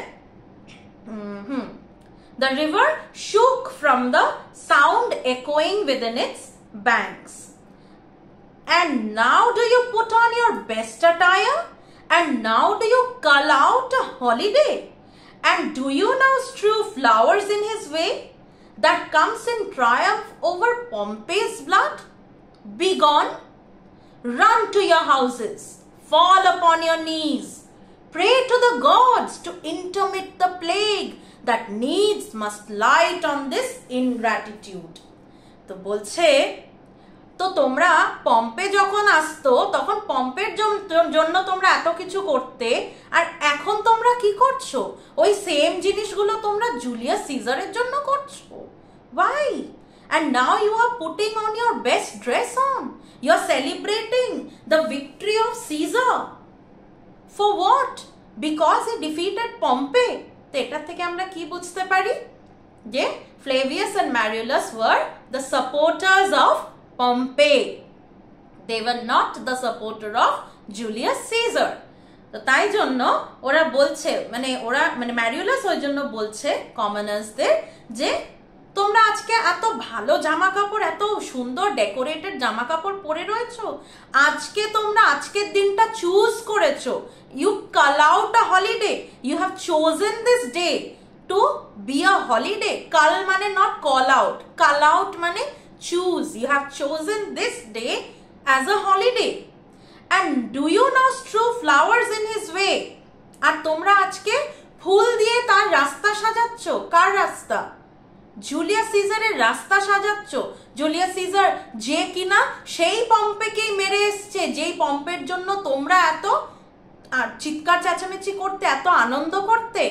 The river shook from the sound echoing within its banks. And now do you put on your best attire? And now do you cull out a holiday? And do you now strew flowers in his way that comes in triumph over Pompey's blood? Begone! Run to your houses, fall upon your knees, pray to the gods to intermit the plague that needs must light on this ingratitude. তো বলছে, তো তোমরা Pompey যখন আসতো তখন পম্পের জন্য তোমরা এত কিছু করতে, আর এখন তোমরা কি করছো? ওই সেম জিনিসগুলো তোমরা জুলিয়াস সিজারের জন্য করছো। Why? And now you are putting on your best dress on. You are celebrating the victory of Caesar. For what? Because he defeated Pompey. তো এটা থেকে আমরা কি বুঝতে পারি? যে Flavius and Marullus were the supporters of Pompey. They were not the supporter of Julius Caesar. তো তাই জন্য ওরা বলছে, মানে ম্যারিউলাস ওই জন্য বলছে কমনার্সদের যে তোমরা আজকে এত ভালো জামা কাপড়, এত সুন্দর ডেকোরেটেড জামা কাপড় পরে রয়েছো, আজকে তোমরা আজকের দিনটা চুজ করেছো। You cull out a holiday, you have chosen this day to be a holiday. Cull মানে not call out, cull out মানে choose. You have chosen this day as a holiday. And do you now strew flowers in his way? আর তোমরা আজকে ফুল দিয়ে তার রাস্তা সাজাচ্ছ। কার রাস্তা? Julius সিজারের রাস্তা সাজাচ্ছ। জুলিয়াস সিজার যে কিনা সেই পম্পেকেই মেরে এসছে, যেই পম্পের জন্য তোমরা এত চিৎকার চেঁচামেচি করতে, এত আনন্দ করতে,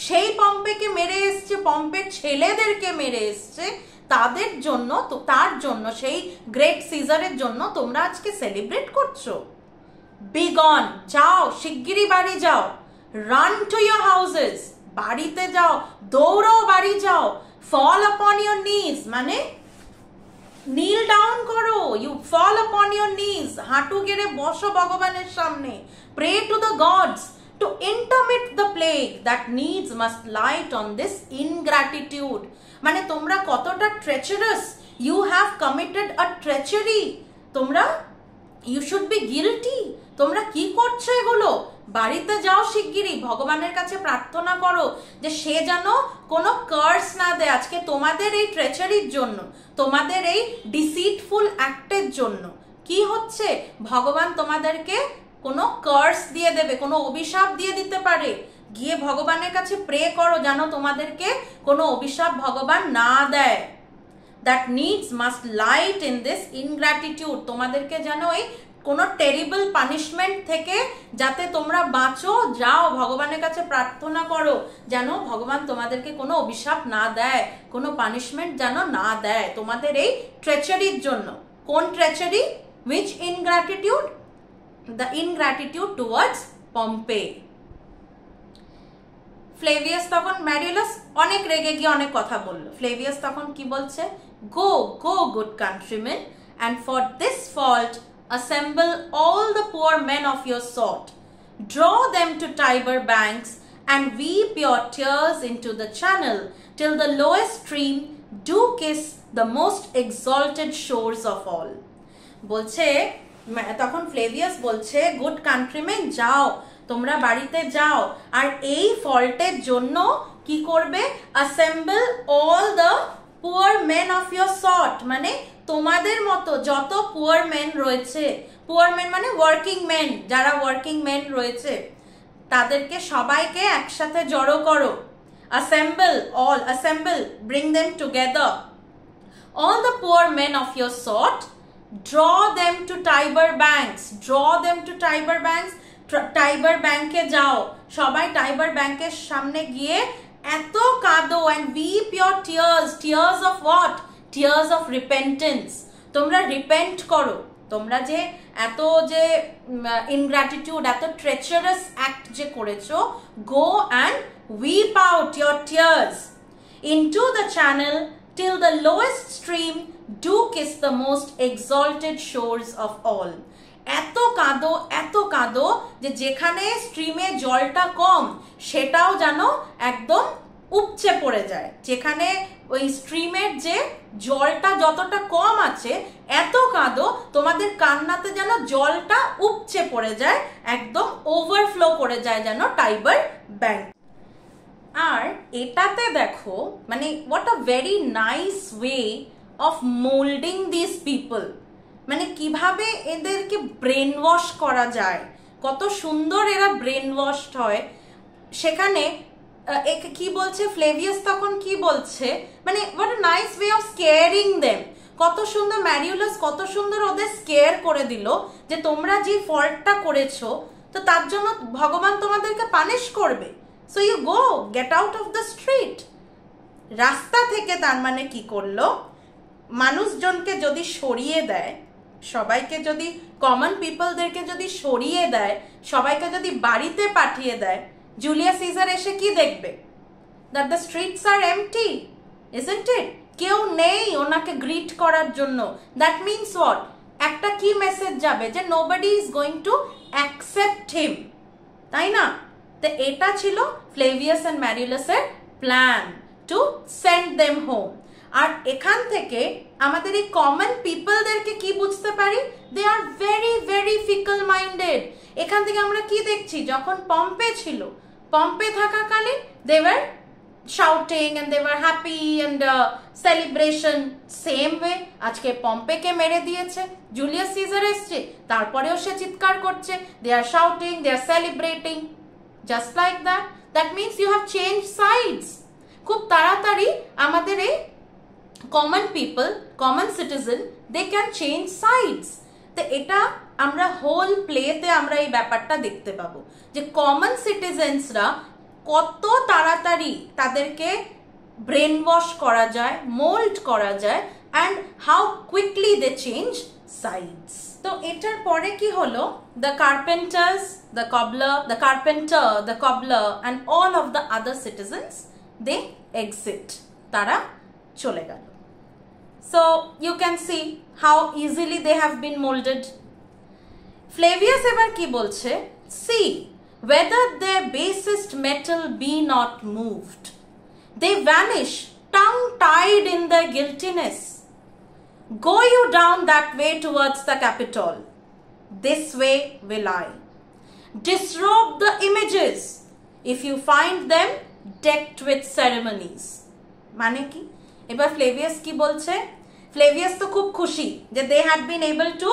সেই পম্পেকে মেরে এসছে, পম্পের ছেলেদেরকে মেরে এসছে, তাদের জন্য, তো তার জন্য, সেই গ্রেট সিজারের জন্য তোমরা আজকে সেলিব্রেট করছো। বি গন, যাও, শিগগিরই বাড়ি যাও। রান টু ইয়োর হাউসেস, বাড়িতে যাও, দৌড়াও, বাড়ি যাও। ফল আপন ইয়োর নিজ, মানে নীল ডাউন করো, ইউ ফল আপন ইয়োর নিজ, হাঁটু গেড়ে বসো ভগবানের সামনে। Pray to the gods to intermit the plague that needs must light on this ingratitude. মানে তোমরা কতটা treacherous, you have committed a treachery, তোমরা you should be guilty। তোমরা কি করছো এগুলো? বাড়িতে যাও শিগগিরই, ভগবানের কাছে প্রার্থনা করো যে সে যেন কোনো কার্স না দেয় আজকে তোমাদের এই ট্রেচারির জন্য, তোমাদের এই ডিসিটফুল অ্যাক্টের জন্য। কি হচ্ছে? ভগবান তোমাদেরকে কোনো কার্স দিয়ে দেবে, কোনো অভিশাপ দিয়ে দিতে পারে। গিয়ে ভগবানের কাছে প্রে করো যেন তোমাদেরকে কোনো অভিশাপ ভগবান না দেয়। That needs must light in this ingratitude, তোমাদেরকে যেন এই কোনো টেরিবল পানিশমেন্ট থেকে যাতে তোমরা বাঁচো, যাও ভগবানের কাছে প্রার্থনা করো যেন ভগবান তোমাদেরকে কোনো অভিশাপ না দেয়, কোনো পানিশমেন্ট যেন না দেয় তোমাদের এই ট্রেচারির জন্য। কোন treachery? Which ingratitude? The ingratitude towards Pompey. Flavius তখন, ম্যারিউলাস অনেক রেগে গিয়ে অনেক কথা বললো। ফ্লেভিয়াস তখন কি বলছে? গো গো good কান্ট্রিমেন, and for this fault assemble all the poor men of your sort, draw them to Tiber banks and weep your tears into the channel till the lowest stream do kiss the most exalted shores of all. বলছে তখন ফ্লেভিয়াস বলছে, good countryman যাও, তোমরা বাড়িতে যাও, আর এই ফল্টের জন্য কি করবে? Assemble all the poor men of your sort, মানে তোমাদের মতো যত পুয়ার মেন রয়েছে, পুয়ার মেন মানে ওয়ার্কিং মেন, যারা ওয়ার্কিং মেন রয়েছে তাদেরকে সবাইকে একসাথে জড়ো করো। Assemble all, assemble, bring them together, all the poor men of your sort, draw them to Tiber banks, draw them to Tiber banks, Tiber ব্যাংকে যাও, সবাই টাইবার ব্যাংকের সামনে গিয়ে এত কাঁদো, and weep your tears, tears of what? Tears of repentance, তোমরা repent করো, তোমরা যে এত যে ইনগ্র্যাটিটিউড, এত ট্রেচারাস অ্যাক্ট যে করেছো, go and weep out your tears into the channel till the lowest stream do kiss the most exalted shores of all. এত কাঁদো, এত কাঁদো যে যেখানে স্ট্রিমে জলটা কম সেটাও যেন একদম উপচে পড়ে যায়, যেখানে ওই স্ট্রিমের যে জলটা যতটা কম আছে এত কাঁদো তোমাদের কান্নাতে যেন জলটা উপচে পড়ে যায়, একদম ওভারফ্লো করে যায় যেন টাইবার ব্যাংক। আর এটাতে দেখো মানে what a very nice way of moulding this people, মানে কিভাবে এদেরকে ব্রেন ওয়াশ করা যায়, কত সুন্দর এরা ব্রেন ওয়াশড হয়। সেখানে কি বলছে ফ্লেভিয়াস তখন, কি বলছে মানে what a nice way of scaring them, কত সুন্দর ম্যারিউলাস কত সুন্দর ওদের স্কেয়ার করে দিল যে তোমরা যে ফল্টটা করেছো তো তার জন্য ভগবান তোমাদেরকে পানিশ করবে, so you go get out of the street. রাস্তা থেকে তার মানে কি করলো, মানুষজনকে যদি সরিয়ে দেয়, সবাইকে যদি কমন পিপলদেরকে যদি সরিয়ে দেয়, সবাইকে যদি বাড়িতে পাঠিয়ে দেয়, জুলিয়াস সিজার এসে কি দেখবে? That the streets are empty, isn't it? কেউ নেই ওনাকে গ্রিট করার জন্য। That means what? একটা কি মেসেজ যাবে যে nobody is going to accept him, তাই না? তো এটা ছিল ফ্লেভিয়াস এন্ড ম্যারিউলাসের plan to send them home. আর এখান থেকে আমাদের এই কমন পিপলদেরকে কি বুঝতে পারি? They are very very fickle minded. এখান থেকে আমরা কি দেখছি, যখন পম্পে ছিল, পম্পে থাকাকালীন they were shouting and they were happy and celebration. same way আজকে পম্পেকে মেরে দিয়েছে, জুলিয়াস সিজার এসছে, তারপরেও সে চিৎকার করছে, they are shouting, they are celebrating. Just like that. That means you have changed sides. খুব তাড়াতাড়ি আমাদের এই common people, common citizen, they can change sides. তো এটা আমরা হোল প্লেতে আমরা এই ব্যাপারটা দেখতে পাবো যে কমন সিটিজেন্সরা কত তাড়াতাড়ি তাদেরকে ব্রেন ওয়াশ করা যায়, মোল্ড করা যায়, and how quickly they change sides. তো এটার পরে কি হলো, the carpenters, the cobbler, the carpenter, the cobbler and all of the other citizens, they exit. তারা চলে গেল. So you can see how easily they have been molded. Flavius এবার কি বলছে, see whether their basest metal be not moved, they vanish tongue-tied in their guiltiness. Go you down that way towards the Capitol, this way will I. Disrobe the images if you find them decked with ceremonies. মানে কি, এবার ফ্লেভিয়াস কি বলছে, ফ্লেভিয়াস তো খুব খুশি যে they had been able to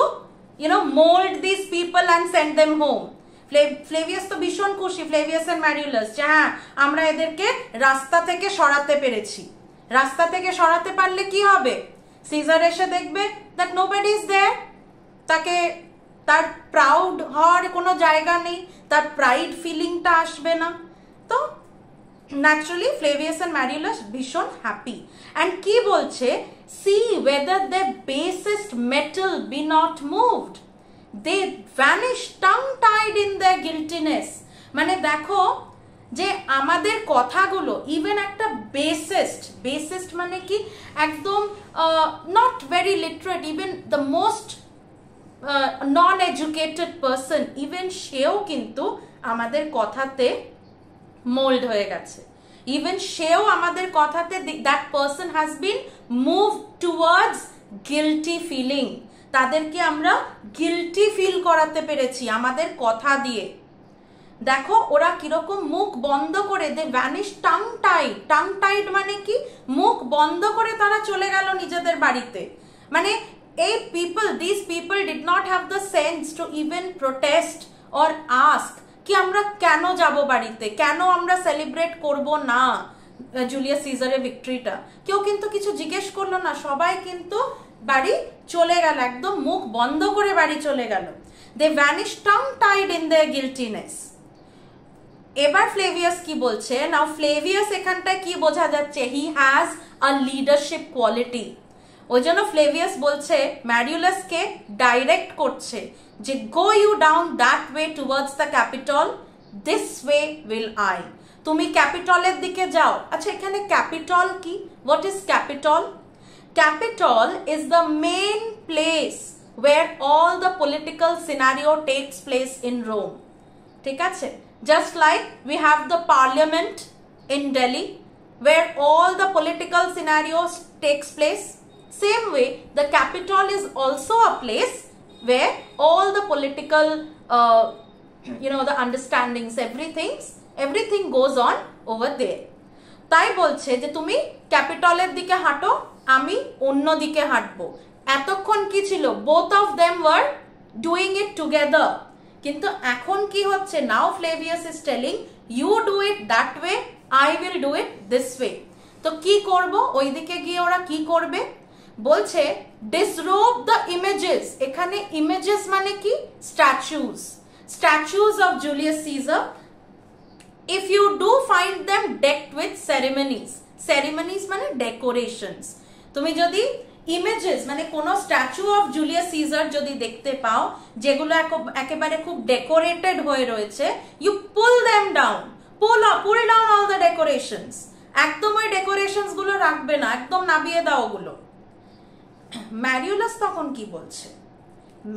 mold these people and send them home. ফ্লেভিয়াস তো ভীষণ খুশি, ফ্লেভিয়াস এন্ড ম্যারিউলাস, যে হ্যাঁ আমরা এদেরকে রাস্তা থেকে সরাতে পেরেছি। রাস্তা থেকে সরাতে পারলে কি হবে, সিজার এসে দেখবে that nobody is there, তাকে তার প্রাউড হওয়ার কোনো জায়গা নেই, তার প্রাইড ফিলিংটা আসবে না। তো ন্যাচারালি ফ্লেভিয়াস এন্ড ম্যারিউলাস ভীষণ হ্যাপি। অ্যান্ড কি বলছে, see whether their basest metal be not moved, they vanish tongue-tied in their guiltiness. মানে দেখো যে আমাদের কথাগুলো, ইভেন একটা বেসেস্ট মানে কি একদম not very literate, even the most non educated person, even সেও কিন্তু আমাদের কথাতে মোল্ড হয়ে গেছে। ইভেন সেও আমাদের কথাতে, that person has been move towards guilty feeling, তাদেরকে আমরা গিল্টি ফিল করাতে পেরেছি আমাদের কথা দিয়ে। দেখো ওরা কিরকম মুখ বন্ধ করে, দে ভ্যানিশ টাং টাইড মানে কি, মুখ বন্ধ করে তারা চলে গেল নিজেদের বাড়িতে। মানে এই this people did not have the sense to even protest or ask কি আমরা কেন যাব বাড়িতে, কেন আমরা সেলিব্রেট করব না জুলিয়াস সিজারের ভিক্টরিটা। কেউ কিন্তু কিছু জিজ্ঞেস করলো না, সবাই কিন্তু বাড়ি চলে গেল, একদম মুখ বন্ধ করে বাড়ি চলে গেল। দে vanish tongue-tied in their guiltiness. এবার ফ্লেভিয়াস কি বলছে, নাও ফ্লেভিয়াস এখানটায় কি বোঝা যাচ্ছে, he has a leadership quality. ওই জন্য ফ্লেভিয়াস বলছে, ম্যারিউলাসকে ডাইরেক্ট করছে যে go you down that way towards the Capitol, this way will I. তুমি ক্যাপিটলের দিকে যাও। আচ্ছা এখানে ক্যাপিটল কি, what is Capitol? Capitol is the main place where all the political scenario takes place in Rome. ঠিক আছে? Just like we have the parliament in Delhi where all the political scenarios takes place. Same way, the Capitol is also a place where all the political, the understandings, everything goes on over there. তাই বলছে যে তুমি ক্যাপিটলের দিকে হাঁটো, আমি অন্য দিকে হাঁটবো। এতক্ষণ কি ছিল, both of them were doing it together, কিন্তু এখন কি হচ্ছে, now Flavius is telling you do it that way, I will do it this way. তো কি করব, ওই দিকে গিয়ে ওরা কি করবে বলছে, disrobe the images. এখানে images মানে কি, statues of Julius Caesar. If you do find them decked with ceremonies মানে decorations. তুমি যদি ইমেজেস মানে কোন স্ট্যাচু অফ জুলিয়াস সিজার যদি দেখতে পাও যেগুলো একেবারে খুব ডেকোরেটেড হয়ে রয়েছে, you pull them down, pull down all the decorations. একদম ওই ডেকোরেশনস গুলো রাখবে না, একদম নামিয়ে দাও ওগুলো। ম্যারিউলাস তখন কি বলছে,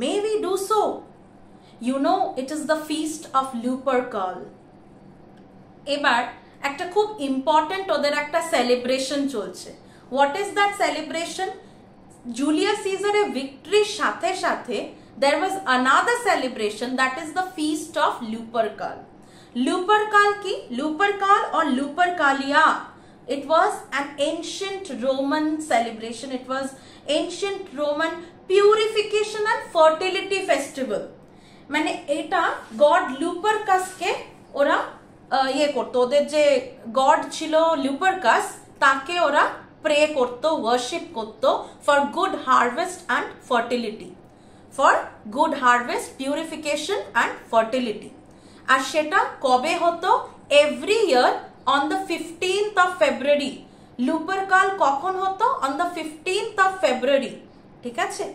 may we do so, you know it is the feast of Lupercal. এবার একটা খুব ইম্পর্টেন্ট ওদের একটা সেলিব্রেশন চলছে। What is that celebration? Julius Caesar victoryর সাথে সাথে there was another celebration, that is the feast of Lupercal. Lupercal কি? Lupercal or Lupercalia. It was an ancient Roman celebration. It was ancient Roman purification and fertility festival. মানে এটা god লুপারকাসকে ওরা ইয়ে করতো, ওদের যে গড ছিল লিউপারকাস তাকে ওরা প্রে করতো, ওয়ার্শিপ করতো for good harvest and fertility, for good harvest, purification and fertility. আর সেটা কবে হতো? Every year on the 15th of February। Lupercal কখন হতো? On the 15th of February, ঠিক আছে?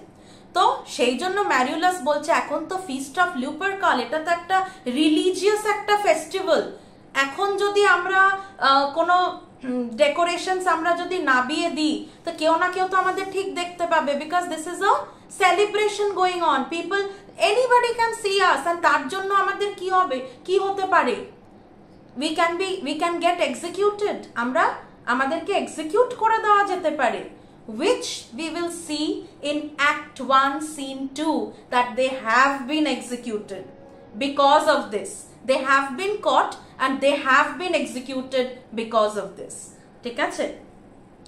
তো সেই জন্য ম্যারিউলাস বলছে এখন তো ফিস্ট অফ লুপারকাল, এটা তো একটা রিলিজিয়াস একটা ফেস্টিভ্যাল। এখন যদি আমরা কোনো ডেকোরেশনস আমরা যদি নাবিয়ে দিই তো কেউ না কেউ তো আমাদের ঠিক দেখতে পাবে, because this is a celebration going on, people anybody can see us. আর তার জন্য আমাদের কি হবে, কি হতে পারে? we can get executed, আমরা আমাদেরকে এক্সিকিউট করে দেওয়া যেতে পারে, which we will see in Act 1 Scene 2 that they have been executed because of this. They have been caught and they have been executed because of this, ঠিক আছে?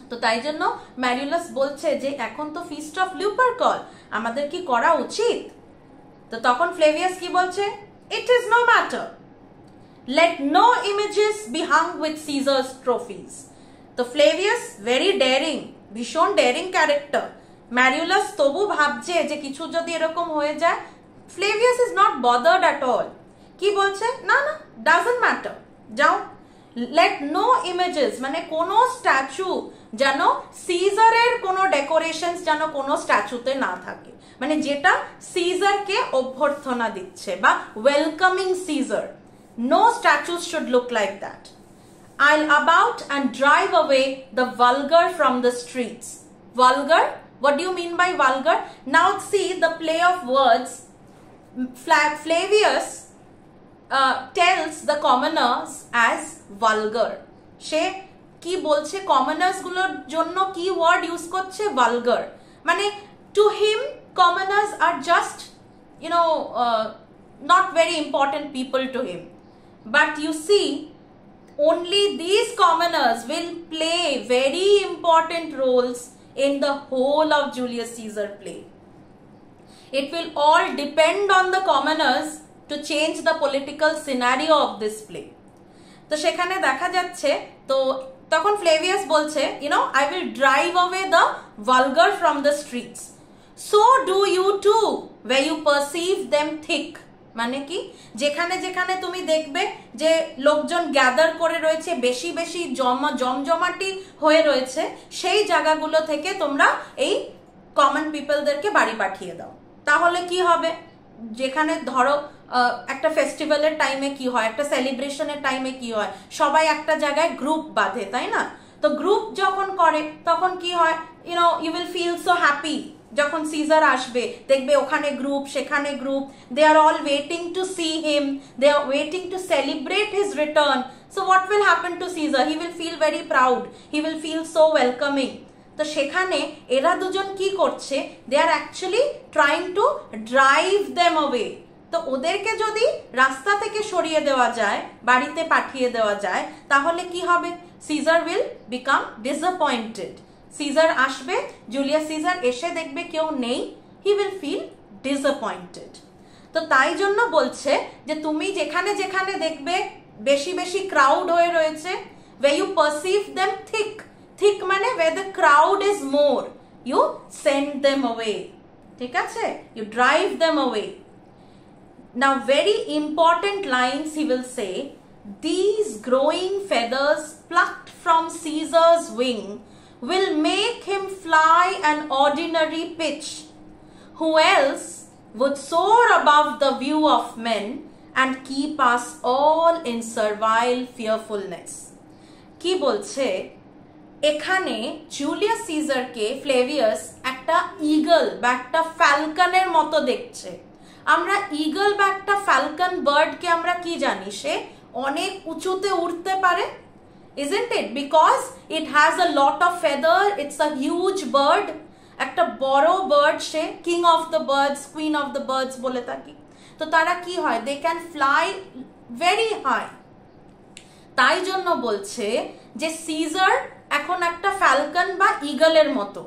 তো তাই জন্য ম্যারিউলাস বলছে যে এখন তো ফিস্ট অফ লুপারকাল, আমাদের কি করা উচিত? তো তখন ফ্লেভিয়াস কি বলছে? It is no matter. Let no images be hung with Caesar's trophies. তো ফ্লেভিয়াস ভেরি ডেয়ারিং, ভীষণ ডেয়ারিং ক্যারেক্টার। ম্যারিউলাস তবু ভাবছে যে কিছু যদি এরকম হয়ে যায়, Flavius is not bothered at all. কি বলছে? না না, ডাজন্ট ম্যাটার, যাও। লেট নো ইমেজেস, মানে কোনো স্ট্যাচু যেন, সিজারের কোনো ডেকোরেশনস যেন কোনো স্ট্যাচুতে না থাকে, মানে যেটা সিজারকে অভ্যর্থনা দিচ্ছে বা welcoming Caesar. No statues should look like that. I'll about and drive away the vulgar from the streets. Vulgar? What do you mean by vulgar? Now see the play of words. Flavius tells the commoners as vulgar. সে কি বলছে? Commoners গুলোর জন্য কি word use করছে? vulgar. মানে to him commoners are just, you know, not very important people to him. But you see, only these commoners will play very important roles in the whole of Julius Caesar play. It will all depend on the commoners to change the political scenario of this play. তো সেখানে দেখা যাচ্ছে, তো তখন ফ্লেভিয়াস বলছে, you know, I will drive away the vulgar from the streets. So do you too, where you perceive them thick. মানে কি? যেখানে যেখানে তুমি দেখবে যে লোকজন গ্যাদার করে রয়েছে, বেশি বেশি জমজমাটি হয়ে রয়েছে, সেই জায়গাগুলো থেকে তোমরা এই কমন পিপলদেরকে বাড়ি পাঠিয়ে দাও। তাহলে কি হবে? যেখানে ধরো একটা ফেস্টিভ্যালের টাইমে কি হয়, একটা সেলিব্রেশনের টাইমে কি হয়, সবাই একটা জায়গায় গ্রুপ বাঁধে, তাই না? তো গ্রুপ যখন করে তখন কি হয়, you know, you will feel so happy. যখন সিজার আসবে দেখবে ওখানে গ্রুপ, সেখানে group, they are all waiting to see him, they are waiting to celebrate his return. So what will happen to Caesar? He will feel very proud, he will feel so welcoming. তো সেখানে এরা দুজন কি করছে? They are actually trying to drive them away. তো ওদেরকে যদি রাস্তা থেকে সরিয়ে দেওয়া যায়, বাড়িতে পাঠিয়ে দেওয়া যায়, তাহলে কি হবে? Caesar will become disappointed. Caesar আসবে, জুলিয়াস সিজার এসে দেখবে কেউ নেই, হি উইল ফিল ডিসঅ্যাপয়েন্টেড। তো তাই জন্য বলছে যে তুমি যেখানে যেখানে দেখবে বেশি বেশি ক্রাউড হয়ে রয়েছে, where you perceive them thick, thick মানে where the crowd is more, you send them away, ঠিক আছে? You drive them away. Now very important lines he will say, these growing feathers plucked from Caesar's wing will make him fly an ordinary pitch. Who else would soar above the view of men and keep us all in servile fearfulness? কি বলছে? এখানে Julius সিজারকে ফ্লেভিয়াস একটা eagle বা একটা ফ্যালকনের মতো দেখছে। আমরা eagle বা একটা ফ্যালকন বার্ডকে আমরা কি জানি? সে অনেক উঁচুতে উঠতে পারে, isn't it? Because it has a lot of feather, it's a huge bird, একটা বড় বার্ড, সে king of the birds, queen of the birds বলে থাকি। তো তারা কি হয়? They can fly very high. তাই জন্য বলছে যে সিজার এখন একটা ফ্যালকন বা ইগলের মতো,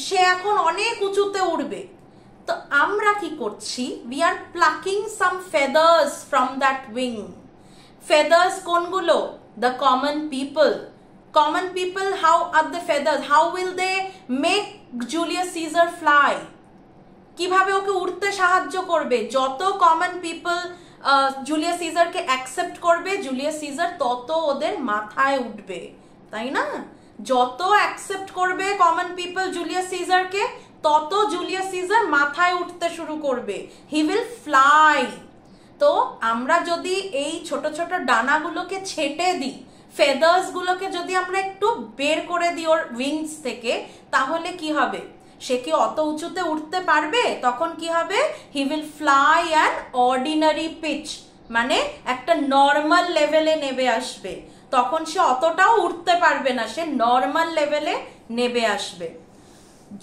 সে এখন অনেক উঁচুতে উঠবে। তো আমরা কি করছি? We are plucking some feathers from that wing. feathers কোনগুলো? The common people. Common people, how are the feathers? How will they make Julius Caesar fly? কিভাবে ওকে উড়তে সাহায্য করবে? যত কমন পিপল জুলিয়াস সিজারকে অ্যাকসেপ্ট করবে, জুলিয়াস সিজার তত ওদের মাথায় উঠবে, তাই না? যত অ্যাকসেপ্ট করবে কমন পিপল জুলিয়াস সিজারকে, তত জুলিয়াস সিজার মাথায় উঠতে শুরু করবে। হি উইল ফ্লাই। তো আমরা যদি এই ছোট ছোট ডানাগুলোকে ছেটে দিই, ফেদার্স গুলোকে যদি আমরা একটু বের করে দিই ওর উইংস থেকে, তাহলে কি হবে? সে কি অত উঁচুতে উঠতে পারবে? তখন কি হবে? He will fly an ordinary pitch, মানে একটা নর্মাল লেভেলে নেমে আসবে। তখন সে অতটাও উঠতে পারবে না, সে নর্মাল লেভেলে নেমে আসবে।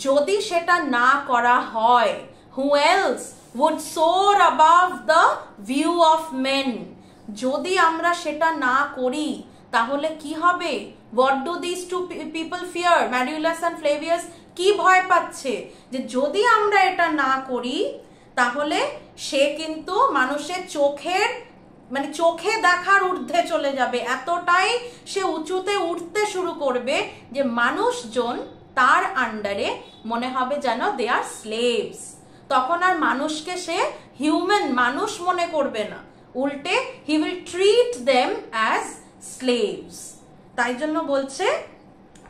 যদি সেটা না করা হয়, who else would soar above the view of men? যদি আমরা সেটা না করি তাহলে কি হবে? What do these two people fear? Marullus and Flavius কি ভয় পাচ্ছে? যে যদি আমরা এটা না করি তাহলে সে কিন্তু মানুষের চোখের মানে চোখে দেখার ঊর্ধ্বে চলে যাবে, এতটাই সে উঁচুতে উঠতে শুরু করবে যে মানুষজন তার আন্ডারে মনে হবে যেন দে আর স্লেভস। তখন আর মানুষকে সে হিউম্যান মানুষ মনে করবে না, উল্টে he will treat them as slaves. তাই জন্য বলছে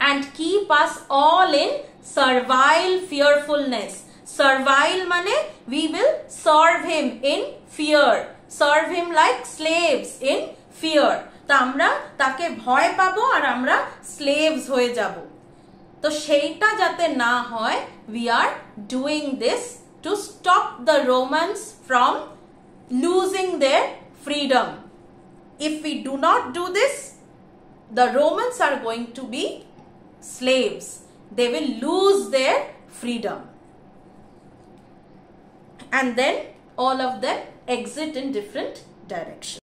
and keep us all in servile fearfulness. Servile মানে we will serve him in fear, serve him like slaves in fear. তা আমরা তাকে ভয় পাবো আর আমরা স্লেভস হয়ে যাব। তো সেইটা যাতে না হয়, we are doing this to stop the Romans from losing their freedom. If we do not do this, the Romans are going to be slaves. They will lose their freedom. And then all of them exit in different directions.